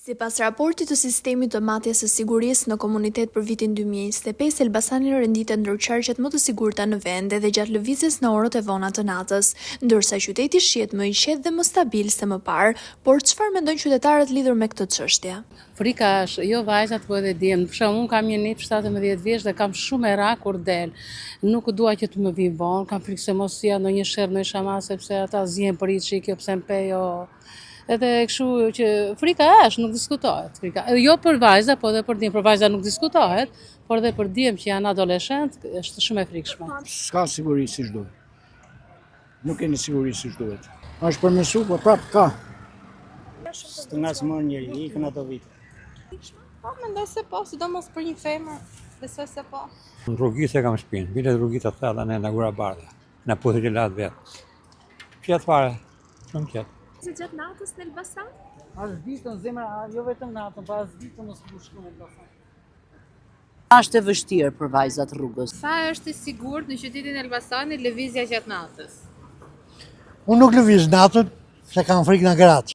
Sipas raportit të sistemit të matjes së sigurisë në komunitet për vitin 2025, Elbasani renditet ndër qarqet më të sigurta në vend edhe gjatë lëvizjes në orët e vona të natës, ndërsa qyteti shihet më i qetë dhe më stabil se më parë, por çfarë mendojnë qytetarët lidhur me këtë çështje? Frika është, jo vajzat, po edhe djem. Për shembull, unë kam një nip 17 vjeç dhe kam shumë e ra kur del. Nuk dua që të më vi vonë, kam frikë se mos ja ndonjë sherr në shama sepse ata zjen për i çiki pse mpe jo. Edhe kështu që frika është, nuk diskutohet. Frika, jo për vajza, po edhe për djem. Për vajza nuk diskutohet, por edhe për djem që janë adoleshent, është shumë e frikshme. S'ka siguri si duhet. Nuk keni siguri si duhet. Është përmesu, po prap ka. Të ngasmon njëri, ikën ato vite. Po, mendoj se po, sidomos për një femër, besoj se po. Në rrugit e kam shpinë, bile rrugit të thella në gura bardha, në puthë që latë vetë. Qetë fare, shumë qetë. Se gjatë natës në Elbasan? Ashtë ditën zemra, jo vetëm natën, pa as ditën mos bushkon në Elbasan. Është e vështirë për vajzat rrugës. Sa është i sigurt në qytetin Elbasanit lëvizja gjatë natës? Unë nuk lëviz natën, se kam frikë në gratë.